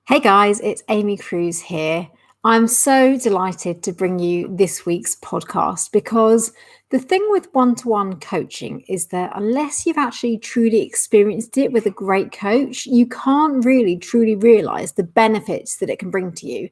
Hey guys, it's Amy Cruz here. I'm so delighted to bring you this week's podcast because the thing with one-to-one coaching is that unless you've actually truly experienced it with a great coach, you can't really truly realize the benefits that it can bring to you.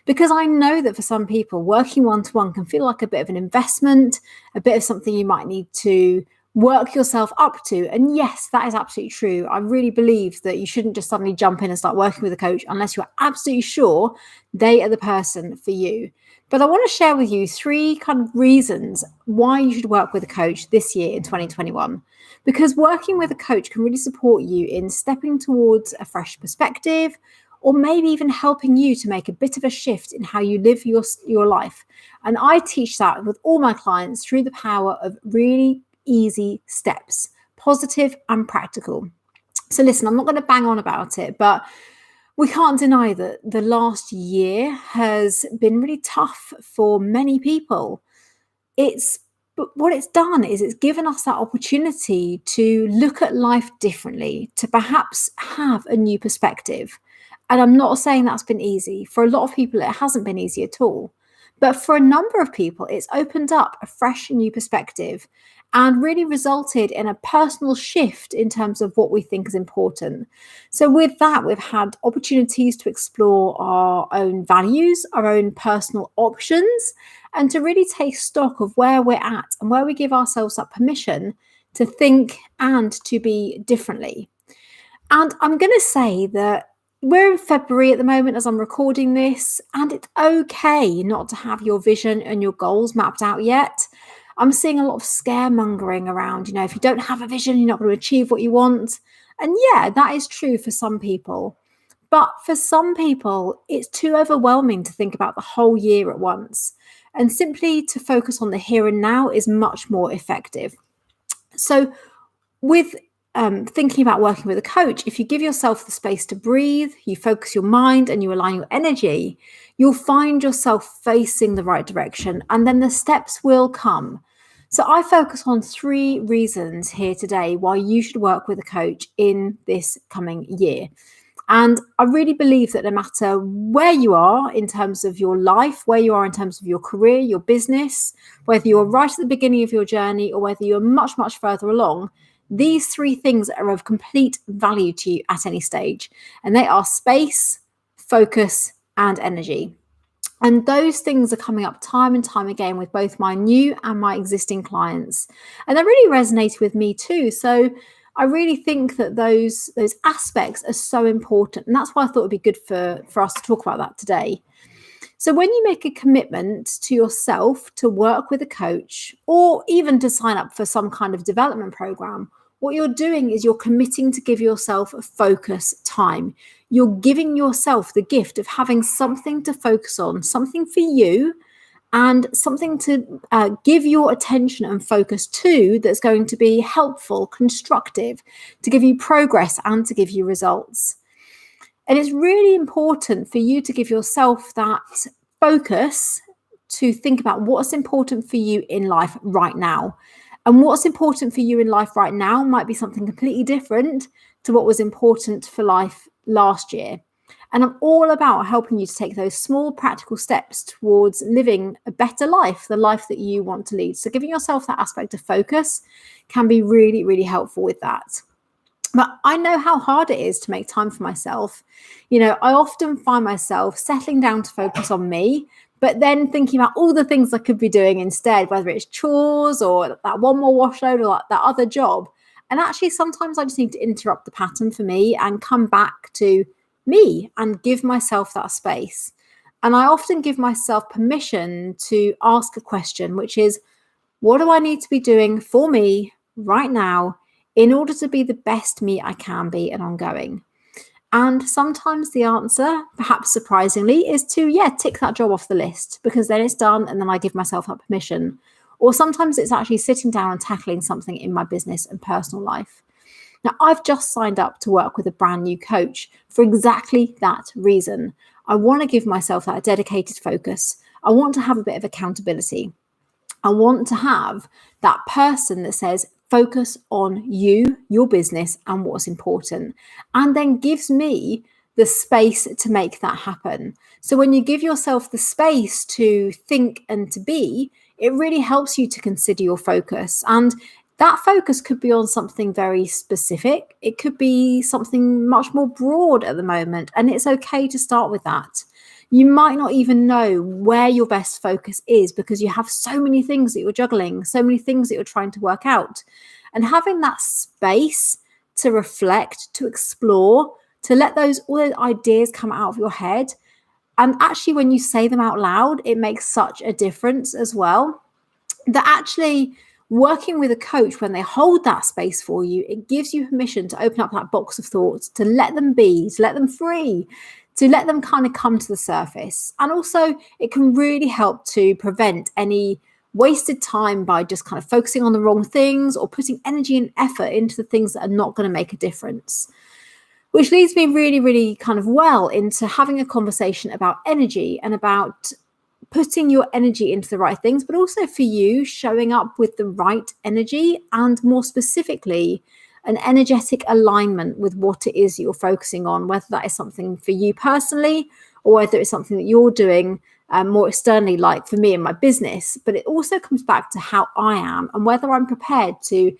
Because I know that for some people, working one-to-one can feel like a bit of an investment, a bit of something you might need to work yourself up to. And yes, that is absolutely true. I really believe that you shouldn't just suddenly jump in and start working with a coach unless you're absolutely sure they are the person for you. But I want to share with you three kind of reasons why you should work with a coach this year in 2021. Because working with a coach can really support you in stepping towards a fresh perspective, or maybe even helping you to make a bit of a shift in how you live your life. And I teach that with all my clients through the power of really easy steps, positive and practical. So listen, I'm not going to bang on about it, but we can't deny that the last year has been really tough for many people. But what it's done is it's given us that opportunity to look at life differently, to perhaps have a new perspective. And I'm not saying that's been easy. For a lot of people, it hasn't been easy at all. But for a number of people, it's opened up a fresh new perspective and really resulted in a personal shift in terms of what we think is important. So, with that, we've had opportunities to explore our own values, our own personal options, and to really take stock of where we're at and where we give ourselves that permission to think and to be differently. And I'm going to say that we're in February at the moment as I'm recording this, and it's okay not to have your vision and your goals mapped out yet. I'm seeing a lot of scaremongering around, if you don't have a vision, you're not going to achieve what you want. And yeah, that is true for some people. But for some people, it's too overwhelming to think about the whole year at once. And simply to focus on the here and now is much more effective. So, with thinking about working with a coach, if you give yourself the space to breathe, you focus your mind and you align your energy, you'll find yourself facing the right direction, and then the steps will come. So I focus on three reasons here today why you should work with a coach in this coming year. And I really believe that no matter where you are in terms of your life, where you are in terms of your career, your business, whether you're right at the beginning of your journey or whether you're much, much further along, these three things are of complete value to you at any stage. And they are space, focus, and energy. And those things are coming up time and time again with both my new and my existing clients. And they really resonated with me too. So I really think that those aspects are so important. And that's why I thought it'd be good for us to talk about that today. So when you make a commitment to yourself to work with a coach or even to sign up for some kind of development program, what you're doing is you're committing to give yourself a focus time. You're giving yourself the gift of having something to focus on, something for you, and something to give your attention and focus to that's going to be helpful, constructive, to give you progress and to give you results. And it's really important for you to give yourself that focus to think about what's important for you in life right now. And what's important for you in life right now might be something completely different to what was important for life last year. And I'm all about helping you to take those small practical steps towards living a better life, the life that you want to lead. So giving yourself that aspect of focus can be really, really helpful with that. But I know how hard it is to make time for myself. I often find myself settling down to focus on me, but then thinking about all the things I could be doing instead, whether it's chores or that one more wash load or that other job. And actually, sometimes I just need to interrupt the pattern for me and come back to me and give myself that space. And I often give myself permission to ask a question, which is, what do I need to be doing for me right now in order to be the best me I can be and ongoing? And sometimes the answer, perhaps surprisingly, is to, tick that job off the list because then it's done and then I give myself that permission. Or sometimes it's actually sitting down and tackling something in my business and personal life. Now, I've just signed up to work with a brand new coach for exactly that reason. I want to give myself that dedicated focus. I want to have a bit of accountability. I want to have that person that says, focus on you, your business, and what's important, and then gives me the space to make that happen. So when you give yourself the space to think and to be, it really helps you to consider your focus. And that focus could be on something very specific. It could be something much more broad at the moment. And it's okay to start with that. You might not even know where your best focus is because you have so many things that you're juggling, so many things that you're trying to work out. And having that space to reflect, to explore, to let all those ideas come out of your head. And actually, when you say them out loud, it makes such a difference as well. That actually working with a coach, when they hold that space for you, it gives you permission to open up that box of thoughts, to let them be, to let them free, to let them kind of come to the surface. And also, it can really help to prevent any wasted time by just kind of focusing on the wrong things or putting energy and effort into the things that are not going to make a difference. Which leads me really, really kind of well into having a conversation about energy and about putting your energy into the right things, but also for you showing up with the right energy and more specifically, an energetic alignment with what it is you're focusing on, whether that is something for you personally or whether it's something that you're doing more externally, like for me in my business. But it also comes back to how I am and whether I'm prepared to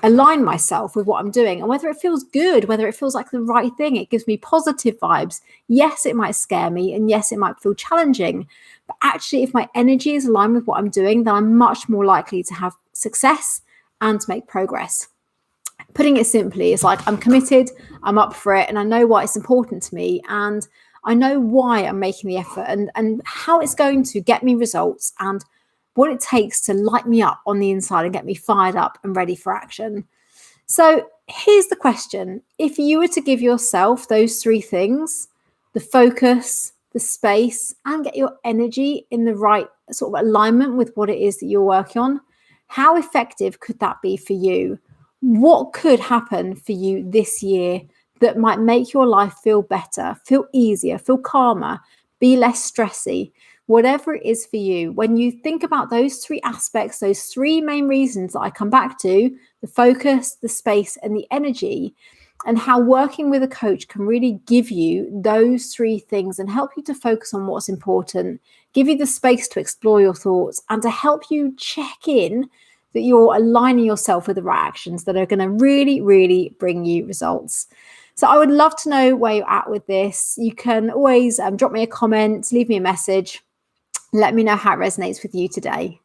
align myself with what I'm doing and whether it feels good, whether it feels like the right thing. It gives me positive vibes. Yes, it might scare me and yes, it might feel challenging, but actually if my energy is aligned with what I'm doing, then I'm much more likely to have success and to make progress. Putting it simply, it's like I'm committed, I'm up for it, and I know why it's important to me, and I know why I'm making the effort and how it's going to get me results and what it takes to light me up on the inside and get me fired up and ready for action. So here's the question. If you were to give yourself those three things, the focus, the space, and get your energy in the right sort of alignment with what it is that you're working on, how effective could that be for you? What could happen for you this year that might make your life feel better, feel easier, feel calmer, be less stressy? Whatever it is for you, when you think about those three aspects, those three main reasons that I come back to, the focus, the space, and the energy, and how working with a coach can really give you those three things and help you to focus on what's important, give you the space to explore your thoughts, and to help you check in that you're aligning yourself with the right actions that are going to really, really bring you results. So I would love to know where you're at with this. You can always drop me a comment, leave me a message. Let me know how it resonates with you today.